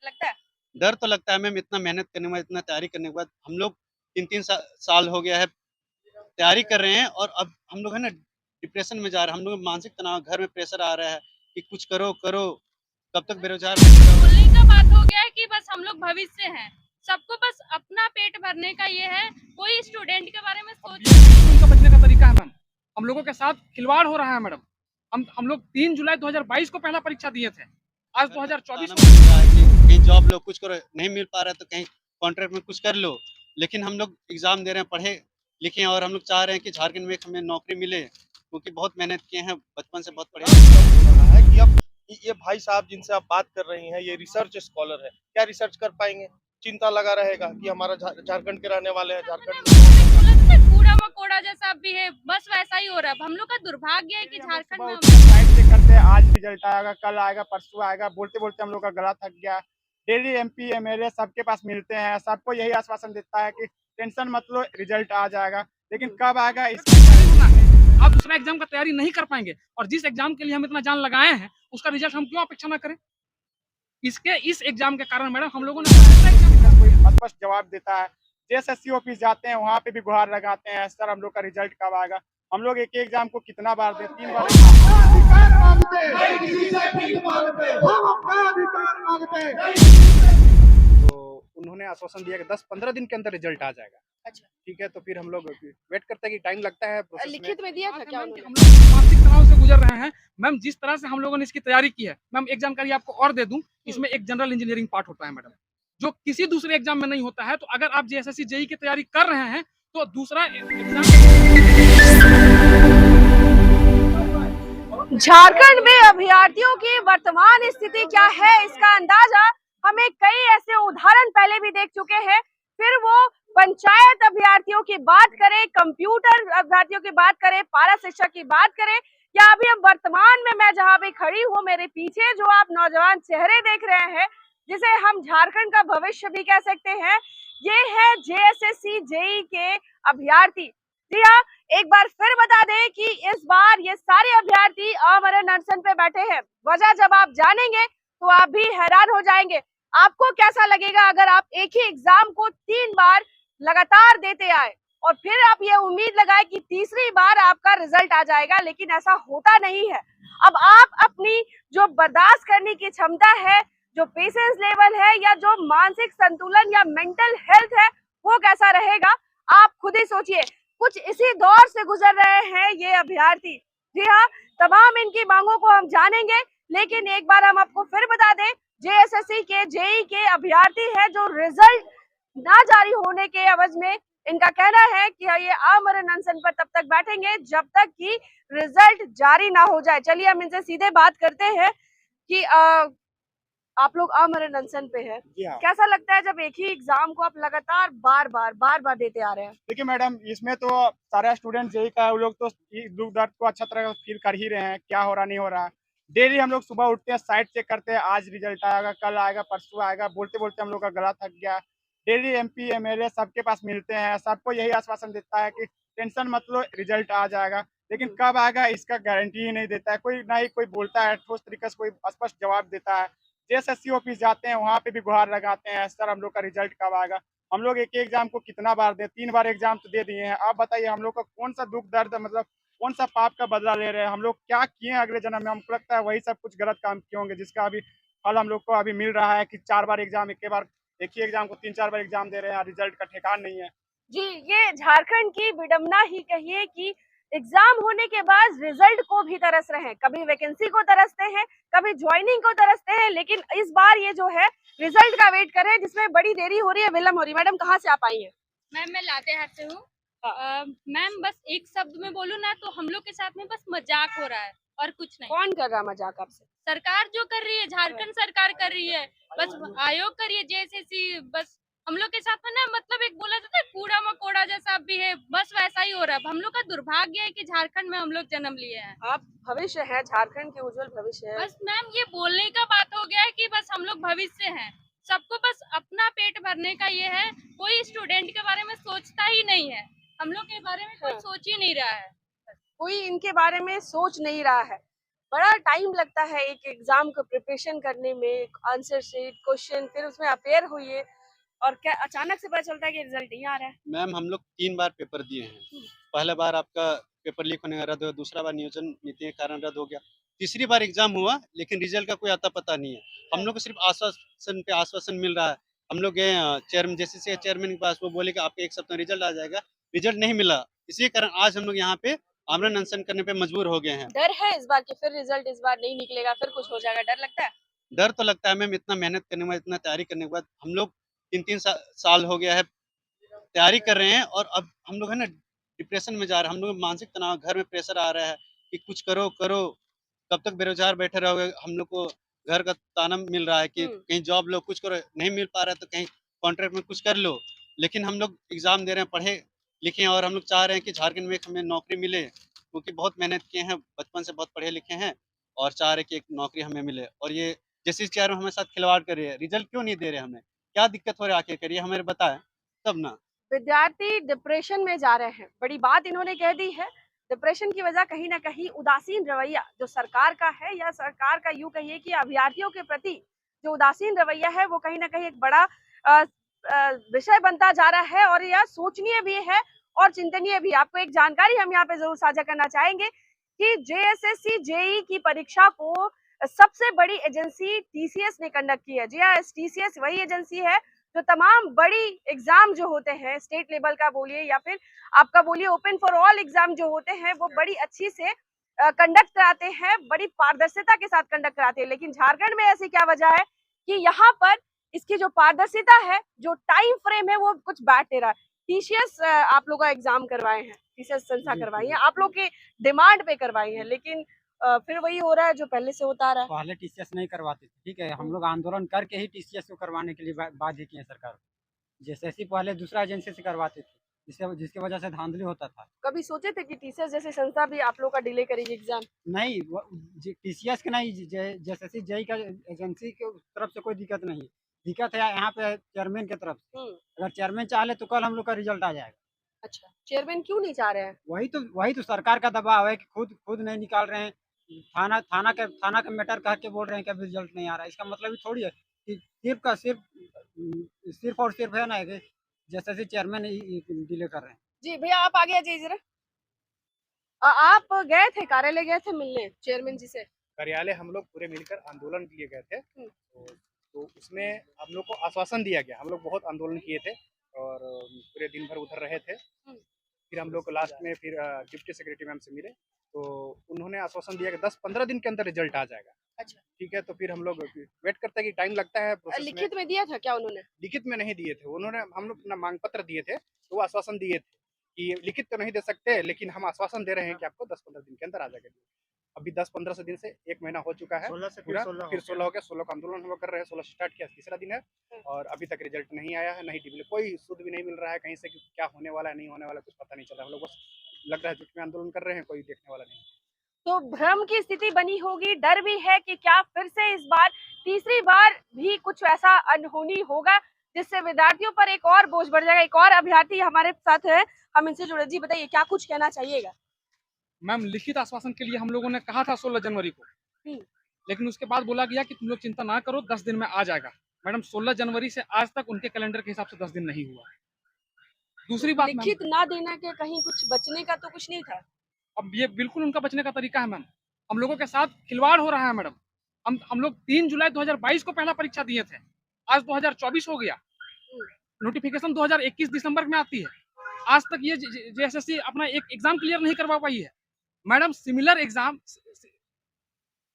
लगता है? डर तो लगता है मैम, इतना मेहनत करने के बाद, इतना तैयारी करने के बाद हम लोग 3-3 साल हो गया है तैयारी कर रहे हैं, और अब हम लोग है ना डिप्रेशन में जा रहे हैं। हम लोग मानसिक तनाव, घर में प्रेशर आ रहा है कि कुछ करो, करो, कब तक बेरोज़गार बैठे रहो। बोलने का बात हो गया है कि बस हम लोग भविष्य हैं, सबको बस अपना पेट भरने का ये है, कोई स्टूडेंट के बारे में सोच उनका बचने का तरीका है मैम। हम लोगों के साथ खिलवाड़ हो रहा है मैडम। हम लोग 3 जुलाई 2022 को पहला परीक्षा दिए थे। आज 2024 बताना पड़ रहा है कि कहीं जॉब लो, कुछ करो, नहीं मिल पा रहा है तो कहीं कॉन्ट्रैक्ट में कुछ कर लो। लेकिन हम लोग एग्ज़ाम दे रहे हैं, पढ़े लिखे हैं, और हम लोग चाह रहे हैं कि झारखंड में हमें नौकरी मिले, क्योंकि बहुत मेहनत किए हैं, बचपन से बहुत पढ़े रहा है कि अब ये भाई साहब जिनसे आप बात कर रही हैं, ये रिसर्च स्कॉलर है, क्या रिसर्च कर पाएंगे? चिंता लगा रहेगा कि हमारा झारखंड के रहने वाले हैं, झारखंड कूड़ा मकोड़ा जैसा भी है, बस वैसा ही हो रहा है। हम लोग का दुर्भाग्य है कि झारखंड में साइड से करते आज रिजल्ट आएगा, कल आएगा, परसों आएगा, बोलते बोलते हम लोग का गला थक गया। डेली एमपी एमएलए सबके पास मिलते हैं, सबको यही आश्वासन देता है कि टेंशन मत लो, रिजल्ट आ जाएगा, लेकिन कब आएगा इसका आप दूसरा एग्जाम का तैयारी नहीं कर पाएंगे, और जिस एग्जाम के लिए हम इतना जान लगाए हैं उसका रिजल्ट हम क्यों अपेक्षा ना करें? इस एग्जाम के कारण मैडम हम लोगों ने कोई स्पष्ट जवाब देता है। जेएसएससी ऑफिस जाते हैं, वहाँ पे भी गुहार लगाते हैं, सर हम लोग का रिजल्ट कब आएगा। हम लोग एक एग्जाम को कितना बार दे, 3 बार तो उन्होंने आश्वासन दिया कि 10-15 दिन के अंदर रिजल्ट आ जाएगा। अच्छा, ठीक है, तो फिर हम लोग वेट करते हैं कि टाइम लगता है प्रोसेस में। लिखित में दिया था क्या? हम लोग मानसिक तनाव से गुजर रहे हैं मैम। जिस तरह से हम लोगों ने इसकी तैयारी की है मैम, एक जानकारी आपको और दे दूं, इसमें एक जनरल इंजीनियरिंग पार्ट होता है मैडम, जो किसी दूसरे एग्जाम में नहीं होता है। तो अगर आप जेएसएससी जेई की तैयारी कर रहे हैं तो दूसरा एग्जाम झारखंड में अभ्यर्थियों की वर्तमान स्थिति क्या है, इसका अंदाजा हमें कई ऐसे उदाहरण पहले भी देख चुके हैं। फिर वो पंचायत अभ्यर्थियों की बात करें, कंप्यूटर अभ्यर्थियों की बात करें, पारा शिक्षक की बात करें, या अभी हम वर्तमान में मैं जहां भी खड़ी हूँ, मेरे पीछे जो आप नौजवान चेहरे देख रहे हैं, जिसे हम झारखंड का भविष्य भी कह सकते हैं, ये है जेएसएससी जेई के अभ्यर्थी। जी हाँ, एक बार फिर बता दें कि इस बार ये सारे अभ्यर्थी आमरण अनशन पे बैठे हैं। वजह जब आप जानेंगे तो आप भी हैरान हो जाएंगे। आपको कैसा लगेगा अगर आप एक ही एग्जाम को 3 बार लगातार देते आए और फिर आप ये उम्मीद लगाए कि तीसरी बार आपका रिजल्ट आ जाएगा, लेकिन ऐसा होता नहीं है। अब आप अपनी जो बर्दाश्त करने की क्षमता है, जो पेशेंस लेवल है, या जो मानसिक संतुलन या मेंटल हेल्थ है, वो कैसा रहेगा आप खुद ही सोचिए। कुछ इसी दौर से गुजर रहे हैं ये अभ्यर्थी। जी हाँ, तमाम इनकी मांगों को हम जानेंगे, लेकिन एक बार हम आपको फिर बता दें, जेएसएससी के जेई के अभ्यर्थी है जो रिजल्ट ना जारी होने के एवज में इनका कहना है कि ये आमरण अनशन पर तब तक बैठेंगे जब तक कि रिजल्ट जारी ना हो जाए। चलिए हम इनसे सीधे बात करते हैं कि आप लोग आमरण अनशन पे है, कैसा लगता है जब एक ही एग्जाम को आप लगातार बार बार देते आ रहे हैं? देखिए मैडम, इसमें तो सारे स्टूडेंट यही का, वो लोग तो दुख दर्द को अच्छा तरह फील कर ही रहे हैं, क्या हो रहा नहीं हो रहा। डेली हम लोग सुबह उठते हैं, साइट चेक करते हैं, आज रिजल्ट आएगा, कल आएगा, परसों आएगा, बोलते बोलते हम लोग का गला थक गया। डेली एमपी एमएलए सबके पास मिलते हैं, सबको यही आश्वासन देता है कि टेंशन मत लो, रिजल्ट आ जाएगा, लेकिन कब आएगा इसका गारंटी ही नहीं देता है। कोई ना ही कोई बोलता है ठोस तरीके से, कोई स्पष्ट जवाब देता है। जेएसएससी ऑफिस जाते हैं, वहाँ पे भी गुहार लगाते हैं, सर हम लोग का रिजल्ट कब आएगा। हम लोग एक एग्जाम को कितना बार दें, 3 बार एग्जाम तो दे दिए हैं। आप बताइए हम लोग का कौन सा दुख दर्द, मतलब कौन सा पाप का बदला ले रहे हैं? हम लोग क्या किए हैं अगले जन्म में? हमको लगता है वही सब कुछ गलत काम किए होंगे, जिसका अभी फल हम लोग को अभी मिल रहा है कि 4 बार एग्जाम, एक ही एग्जाम को 3-4 बार एग्जाम दे रहे हैं, रिजल्ट का ठिकाना नहीं है। जी, ये झारखंड की विडंबना ही कहिए कि एग्जाम होने के बाद रिजल्ट को भी तरस रहे हैं। कभी वैकेंसी को तरसते हैं, कभी ज्वाइनिंग को तरसते हैं, लेकिन इस बार ये जो है रिजल्ट का वेट कर रहे हैं, जिसमें बड़ी देरी हो रही है, विलम्ब हो रही है। मैडम कहाँ से आप आई हैं? मैम मैं लातेहार से हूँ। मैम बस एक शब्द में बोलूँ ना तो हम लोग के साथ में बस मजाक हो रहा है और कुछ नहीं। कौन कर रहा मजाक आपसे? सरकार जो कर रही है, झारखंड सरकार कर रही है, बस आयोग कर रही है, जेएसएससी, बस हम लोग के साथ में ना, मतलब एक बोला जाता है कूड़ा मकोड़ा जैसा भी है, बस वैसा ही हो रहा है। हम लोग का दुर्भाग्य है कि झारखंड में हम लोग जन्म लिए हैं। आप भविष्य है, झारखंड के उज्जवल भविष्य है। बस मैम ये बोलने का बात हो गया है कि बस हम लोग भविष्य हैं, सबको बस अपना पेट भरने का ये है, कोई स्टूडेंट के बारे में सोचता ही नहीं है। हम लोग के बारे में कोई सोच ही नहीं रहा है। कोई इनके बारे में सोच नहीं रहा है। बड़ा टाइम लगता है एक एग्जाम को प्रिपरेशन करने में, आंसर शीट, क्वेश्चन, फिर उसमें अपेयर हुई और क्या अचानक से पता चलता है कि रिजल्ट नहीं आ रहा है। मैम हम लोग 3 बार पेपर दिए हैं। पहला बार आपका पेपर लीक होने का रद्द हुआ, दूसरा बार नियोजन नीति के कारण रद्द हो गया, तीसरी बार एग्जाम हुआ लेकिन रिजल्ट का कोई आता पता नहीं है। हम लोग को सिर्फ आश्वासन पे आश्वासन मिल रहा है। हम लोग गए चेयरमैन जेसीसी के चेयरमैन के पास, वो बोले कि आपके 1 सप्ताह में रिजल्ट आ जाएगा, रिजल्ट नहीं मिला। इसी कारण आज हम लोग यहाँ पे आमरण अनशन करने पे मजबूर हो गए हैं। डर है इस बार कि फिर रिजल्ट इस बार नहीं निकलेगा, फिर कुछ हो जाएगा, डर लगता है? डर तो लगता है मैम, इतना मेहनत करने के बाद, इतना तैयारी करने के बाद हम लोग 3-3 साल हो गया है तैयारी कर रहे हैं और अब हम लोग है ना डिप्रेशन में जा रहे हैं। हम लोग मानसिक तनाव, घर में प्रेशर आ रहा है कि कुछ करो करो, कब तक बेरोजगार बैठे रहोगे। हम लोग को घर का ताना मिल रहा है कि कहीं जॉब लो, कुछ करो, नहीं मिल पा रहा है तो कहीं कॉन्ट्रैक्ट में कुछ कर लो। लेकिन हम लोग एग्जाम दे रहे हैं, पढ़े लिखे हैं और हम लोग चाह रहे हैं कि झारखंड में एक हमें नौकरी मिले, क्योंकि बहुत मेहनत किए हैं, बचपन से बहुत पढ़े लिखे हैं और चाह रहे हैं कि एक नौकरी हमें मिले। और ये जैसे चार हमारे साथ खिलवाड़ कर रही है, रिजल्ट क्यों नहीं दे रहे हमें, क्या दिक्कत हो रही है आखिर करिए हमें बताएं तब ना। विद्यार्थी डिप्रेशन में जा रहे हैं, बड़ी बात इन्होंने कह दी है। डिप्रेशन की वजह कहीं ना कहीं उदासीन रवैया जो सरकार का है, या सरकार का यूं कहिए कि अभ्यर्थियों के प्रति जो उदासीन रवैया है, वो कहीं ना कहीं एक बड़ा विषय बनता जा रहा है और यह सोचनीय भी है और चिंतनीय भी। आपको एक जानकारी हम यहाँ पे जरूर साझा करना चाहेंगे कि जेएसएससी जेई की परीक्षा को सबसे बड़ी एजेंसी टीसीएस ने कंडक्ट की है। जी हाँ, टीसीएस वही एजेंसी है जो तमाम बड़ी एग्जाम जो होते हैं, स्टेट लेवल का बोलिए या फिर आपका बोलिए ओपन फॉर ऑल एग्जाम जो होते हैं, वो बड़ी अच्छी से कंडक्ट कराते हैं, बड़ी पारदर्शिता के साथ कंडक्ट कराते हैं। लेकिन झारखंड में ऐसी क्या वजह है कि यहाँ पर इसकी जो पारदर्शिता है, जो टाइम फ्रेम है, वो कुछ बैठ नहीं रहा है। टीसीएस आप लोग का एग्जाम करवाए हैं, टीसीएस संस्था करवाई है, आप लोग के डिमांड पे करवाई है, लेकिन फिर वही हो रहा है जो पहले से होता आ रहा है। पहले टीसीएस नहीं करवाते थे, ठीक है, हम लोग आंदोलन करके ही टीसीएस को करवाने के लिए बाध्य किए सरकार को। जेएसएससी पहले दूसरा एजेंसी से करवाते थे, जिसकी वजह से धांधली होता था। कभी सोचे थे कि टीसीएस जैसी संस्था भी आप लोग का डिले करेगी एग्जाम? नहीं, टीसीएस के नहीं, जेएसएससी जेई का एजेंसी की तरफ से कोई दिक्कत नहीं, दिक्कत है यहाँ पे चेयरमैन की तरफ से। अगर चेयरमैन चाह ले तो कल हम लोग का रिजल्ट आ जाएगा। अच्छा, चेयरमैन क्यों नहीं चाह रहे हैं? वही तो सरकार का दबाव है कि खुद नहीं निकाल रहे हैं। थाना का मैटर कह के बोल रहे हैं कि अभी रिजल्ट नहीं आ रहा है। इसका मतलब थोड़ी है कि सिर्फ और सिर्फ है ना कि जैसे चेयरमैन डिले कर रहे हैं। जी भैया, आप आगे आ जाइए जरा। आप गए थे, कार्यालय गए थे मिलने चेयरमैन जी से? कार्यालय हम लोग पूरे मिलकर आंदोलन के लिए गए थे, तो उसमें हम लोग को आश्वासन दिया गया। हम लोग बहुत आंदोलन किए थे और पूरे दिन भर उधर रहे थे। फिर हम लोग लास्ट में फिर डिप्टी सेक्रेटरी मैम से मिले, तो उन्होंने आश्वासन दिया कि 10-15 दिन के अंदर रिजल्ट आ जाएगा। अच्छा, ठीक है, तो फिर हम लोग वेट करते हैं कि टाइम लगता है प्रोसेस। लिखित में दिया था क्या उन्होंने? लिखित में नहीं दिए थे उन्होंने, हम लोग अपना मांग पत्र दिए थे, तो वो आश्वासन दिए थे कि लिखित तो नहीं दे सकते, लेकिन हम आश्वासन दे रहे हैं कि आपको 10-15 दिन के अंदर आ जाएगा। अभी 10-15 दिन से 1 महीना हो चुका है, 16 से फिर 16 हो गया। 16 का आंदोलन हम लोग कर रहे हैं, 16 स्टार्ट किया, तीसरा दिन है और अभी तक रिजल्ट नहीं आया है, नहीं डिप्ली, कोई शुद्ध भी नहीं मिल रहा है कहीं से कि क्या होने वाला है, नहीं होने वाला, कुछ पता नहीं चल रहा है। हम लोग बस लग रहा है जुट में आंदोलन कर रहे हैं, कोई देखने वाला नहीं। तो भ्रम की स्थिति बनी होगी, डर भी है कि क्या फिर से इस बार तीसरी बार भी कुछ ऐसा अनहोनी होगा जिससे विद्यार्थियों पर एक और बोझ बढ़ जाएगा। एक और अभ्यर्थी हमारे साथ है, हम इनसे जुड़े। जी बताइए, क्या कुछ कहना चाहिएगा? मैम, लिखित आश्वासन के लिए हम लोगों ने कहा था 16 जनवरी को, लेकिन उसके बाद बोला गया कि तुम लोग चिंता ना करो, 10 दिन में आ जाएगा। मैडम, 16 जनवरी से आज तक उनके कैलेंडर के हिसाब से 10 दिन नहीं हुआ है। दूसरी बात, लिखित ना देना के कहीं कुछ बचने का तो कुछ नहीं था। अब ये बिल्कुल उनका बचने का तरीका है मैम। हम लोगों के साथ खिलवाड़ हो रहा है मैडम। हम लोग 3 जुलाई 2022 को पहला परीक्षा दिए थे, आज 2024 हो गया, नोटिफिकेशन 2021 दिसंबर में आती है। आज तक ये जेएसएससी अपना एक एग्जाम क्लियर नहीं करवा पाई है मैडम। सिमिलर एग्जाम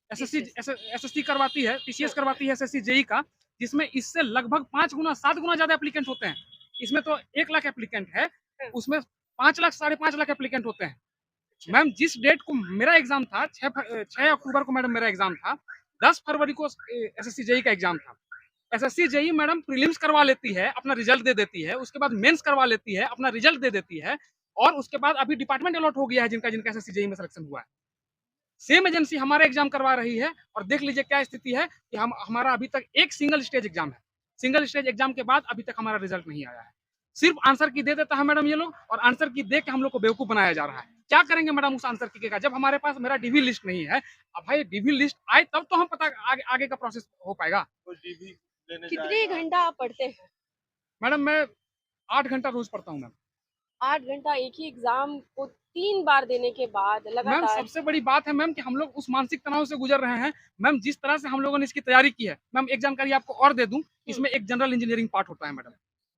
एसएससी करवाती है, टीसीएस करवाती है एसएससी जेई का, जिसमें इससे लगभग 5 गुना 7 गुना ज्यादा एप्लीकेंट होते हैं। इसमें तो 1 लाख एप्लीकेंट है, उसमें 5 लाख 5.5 लाख एप्लीकेंट होते हैं। मैम, जिस डेट को मेरा एग्जाम था, 6 अक्टूबर को मैडम मेरा एग्जाम था, 10 फरवरी को एसएससी जेई का एग्जाम था। एसएससी जेई मैडम प्रीलिम्स करवा लेती है, अपना रिजल्ट दे देती है, उसके बाद मेंस करवा लेती है, अपना रिजल्ट दे देती है, और उसके बाद अभी डिपार्टमेंट अलॉट हो गया है जिनका एसएससी जेई में सिलेक्शन हुआ है। सेम एजेंसी हमारा एग्जाम करवा रही है और देख लीजिए क्या स्थिति है कि हमारा अभी तक एक सिंगल स्टेज एग्जाम है। सिंगल स्टेज एग्जाम के बाद अभी तक हमारा रिजल्ट नहीं आया है। सिर्फ आंसर की दे देता है मैडम ये लोग, और आंसर की दे के हम लोग को बेवकूफ बनाया जा रहा है। क्या करेंगे मैडम उस आंसर की का, जब हमारे पास मेरा डीवी लिस्ट नहीं है। अब भाई डीवी लिस्ट आए तब तो हम पता आगे का प्रोसेस हो पाएगा। कोई डीवी लेने कितने जाएगा। घंटा आप पढ़ते हैं? मैडम मैं 8 घंटा रोज पढ़ता हूँ मैम। 8 घंटा एक ही एग्जाम को 3 बार देने के बाद मैम लगातार। सबसे बड़ी बात है मैम कि हम लोग उस मानसिक तनाव से गुजर रहे हैं। मैम जिस तरह से हम लोगों ने इसकी तैयारी की है, मैम एक जानकारी आपको और दे दूं, इसमें एक जनरल इंजीनियरिंग पार्ट होता है मैडम,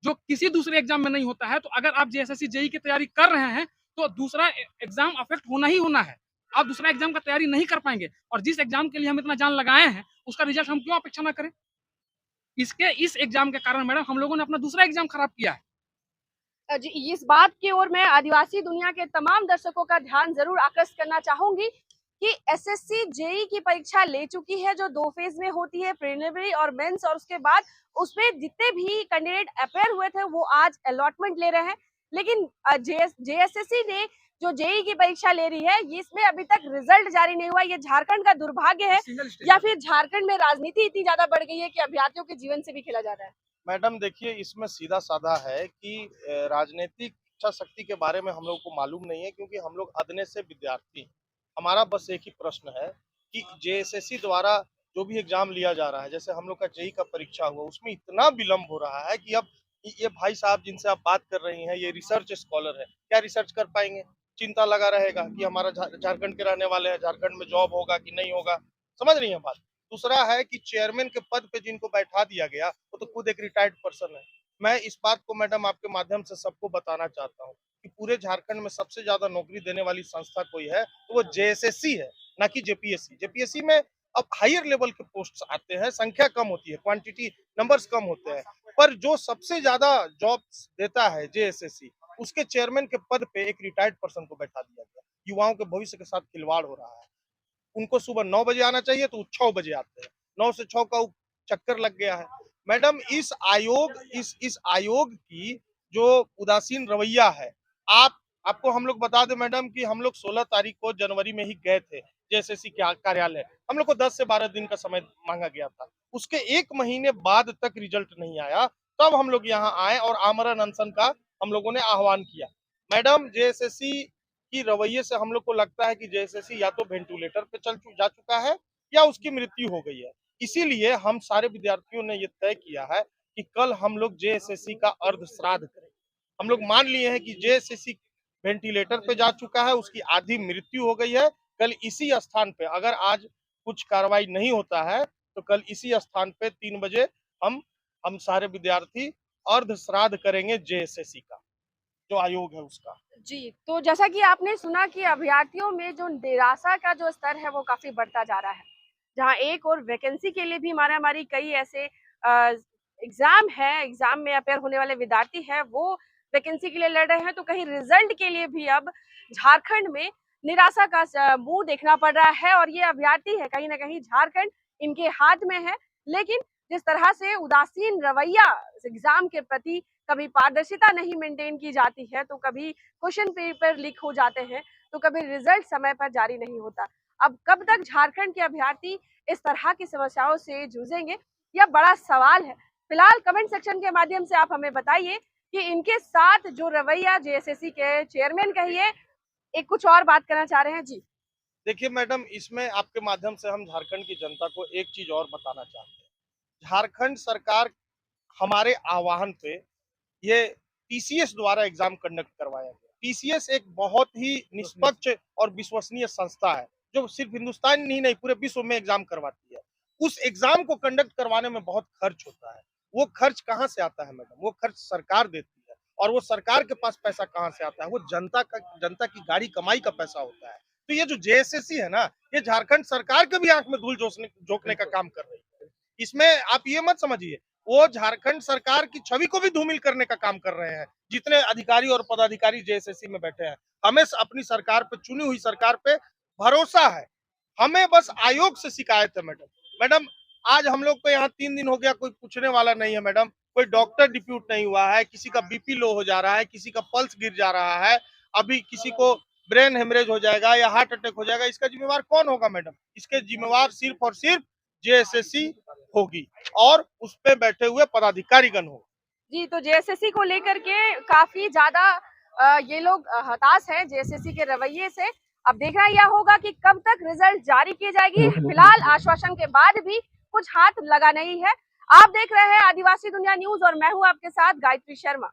जो किसी दूसरे एग्जाम में नहीं होता है। तो अगर आप जेएसएससी जेई की तैयारी कर रहे हैं तो दूसरा एग्जाम अफेक्ट होना ही होना है। आप दूसरा एग्जाम का तैयारी नहीं कर पाएंगे, और जिस एग्जाम के लिए हम इतना जान लगाए हैं उसका रिजल्ट हम क्यों अपेक्षा ना करें। इस एग्जाम के कारण मैडम हम लोगों ने अपना दूसरा एग्जाम खराब किया है। जी, इस बात की ओर मैं आदिवासी दुनिया के तमाम दर्शकों का ध्यान जरूर आकर्षित करना चाहूंगी कि एसएससी जेई की परीक्षा ले चुकी है, जो 2 फेज में होती है, प्रिलिमिनरी और मेंस, और उसके बाद उसमें जितने भी कैंडिडेट अपेयर हुए थे वो आज अलॉटमेंट ले रहे हैं। लेकिन जेएसएससी ने जो जेई की परीक्षा ले रही है, इसमें अभी तक रिजल्ट जारी नहीं हुआ। ये झारखंड का दुर्भाग्य है, या फिर झारखंड में राजनीति इतनी ज्यादा बढ़ गई है कि अभ्यर्थियों के जीवन से भी खेला जा रहा है? मैडम देखिए, इसमें सीधा साधा है कि राजनीतिक इच्छा शक्ति के बारे में हम लोग को मालूम नहीं है, क्योंकि हम लोग अदने से विद्यार्थी। हमारा बस एक ही प्रश्न है कि जेएसएससी द्वारा जो भी एग्जाम लिया जा रहा है, जैसे हम लोग का जेई का परीक्षा हुआ, उसमें इतना विलंब हो रहा है कि अब ये भाई साहब जिनसे आप बात कर रही हैं, ये रिसर्च स्कॉलर है, क्या रिसर्च कर पाएंगे? चिंता लगा रहेगा कि हमारा झारखंड के रहने वाले हैं, झारखंड में जॉब होगा कि नहीं होगा, समझ रही हैं बात। दूसरा है कि चेयरमैन के पद पे जिनको बैठा दिया गया वो तो खुद एक रिटायर्ड पर्सन है। मैं इस बात को मैडम आपके माध्यम से सबको बताना चाहता हूँ कि पूरे झारखंड में सबसे ज्यादा नौकरी देने वाली संस्था कोई है तो वो जेएसएससी है, ना कि जेपीएससी। जेपीएससी में अब हायर लेवल के पोस्ट आते हैं, संख्या कम होती है, क्वांटिटी नंबर्स कम होते हैं, पर जो सबसे ज्यादा जॉब्स देता है जेएसएससी, उसके चेयरमैन के पद पे एक रिटायर्ड पर्सन को बैठा दिया गया। युवाओं के भविष्य के साथ खिलवाड़ हो रहा है। उनको सुबह 9 बजे आना चाहिए तो 6 बजे आते हैं, 9 से 6 का चक्कर लग गया है। मैडम इस आयोग की जो उदासीन रवैया है, आपको हम लोग बता दें मैडम कि हम लोग 16 तारीख को जनवरी में ही गए थे जेएसएससी के कार्यालय। हम लोग को 10 से 12 दिन का समय मांगा गया था, उसके 1 महीने बाद तक रिजल्ट नहीं आया, तब हम लोग यहाँ आए और आमरण अनशन का हम लोगों ने आह्वान किया। मैडम जेएसएससी की रवैये से हम लोग को लगता है कि जेएसएससी या तो वेंटिलेटर पे जा चुका है या उसकी मृत्यु हो गई है। इसीलिए हम सारे विद्यार्थियों ने ये तय किया है कि कल हम लोग जेएसएससी का अर्ध श्राद्ध करेंगे। हम लोग मान लिए हैं कि जेएसएससी वेंटिलेटर पे जा चुका है, उसकी आधी मृत्यु हो गई है। कल इसी स्थान पे, अगर आज कुछ कार्रवाई नहीं होता है तो कल इसी स्थान पे 3 बजे हम सारे विद्यार्थी अर्ध श्राद्ध करेंगे जेएसएससी का, जो आयोग है उसका। जी, तो जैसा कि आपने सुना कि अभ्यर्थियों में जो निराशा का जो स्तर है वो काफी बढ़ता जा रहा है, जहां एक और वैकेंसी के लिए भी मारामारी, कई ऐसे एग्जाम में अपेयर होने वाले विद्यार्थी हैं वो वैकेंसी के लिए लड़ रहे हैं, तो कहीं रिजल्ट के लिए भी अब झारखंड में निराशा का मुंह देखना पड़ रहा है। और ये अभ्यर्थी है, कहीं ना कहीं झारखंड इनके हाथ में है, लेकिन जिस तरह से उदासीन रवैया एग्जाम के प्रति, कभी पारदर्शिता नहीं मेंटेन की जाती है, तो कभी क्वेश्चन पेपर लीक हो जाते हैं, तो कभी रिजल्ट समय पर जारी नहीं होता। अब कब तक झारखंड के अभ्यर्थी इस तरह की समस्याओं से जूझेंगे, यह बड़ा सवाल है। फिलहाल कमेंट सेक्शन के माध्यम से आप हमें बताइए कि इनके साथ जो रवैया जेएसएससी के चेयरमैन कहिए, एक कुछ और बात करना चाह रहे हैं। जी देखिए मैडम, इसमें आपके माध्यम से हम झारखंड की जनता को एक चीज और बताना चाहते हैं। झारखंड सरकार हमारे आह्वान पे ये टीसीएस द्वारा एग्जाम कंडक्ट करवाया गया। टीसीएस एक बहुत ही निष्पक्ष और विश्वसनीय संस्था है, जो सिर्फ हिंदुस्तान ही नहीं पूरे विश्व में एग्जाम करवाती है। उस एग्जाम को कंडक्ट करवाने में बहुत खर्च होता है। वो खर्च कहाँ से आता है मैडम? वो खर्च सरकार देती है, और वो सरकार के पास पैसा कहाँ से आता है? वो जनता की गाड़ी कमाई का पैसा होता है। तो ये जो जेएसएससी है ना, ये झारखंड सरकार के भी आंख में धूल झोंकने का काम कर रही है। इसमें आप ये मत समझिए, वो झारखंड सरकार की छवि को भी धूमिल करने का काम कर रहे हैं। जितने अधिकारी और पदाधिकारी जेएसएससी में बैठे हैं, हमें अपनी सरकार पे, चुनी हुई सरकार पे भरोसा है। हमें बस आयोग से शिकायत है मैडम आज हम लोग को यहाँ 3 दिन हो गया, कोई पूछने वाला नहीं है मैडम। कोई डॉक्टर डिप्यूट नहीं हुआ है, किसी का बीपी लो हो जा रहा है, किसी का पल्स गिर जा रहा है, अभी किसी को ब्रेन हेमरेज हो जाएगा या हार्ट अटैक हो जाएगा। इसका जिम्मेवार कौन होगा मैडम? इसके जिम्मेवार सिर्फ और सिर्फ जेएसएससी होगी और उस पे बैठे हुए पदाधिकारीगण होगा। जी, तो जेएसएससी को लेकर के काफी ज्यादा ये लोग हताश हैं जेएसएससी के रवैये से। अब देखना यह होगा कि कब तक रिजल्ट जारी की जाएगी। फिलहाल आश्वासन के बाद भी कुछ हाथ लगा नहीं है। आप देख रहे हैं आदिवासी दुनिया न्यूज और मैं हूं आपके साथ गायत्री शर्मा।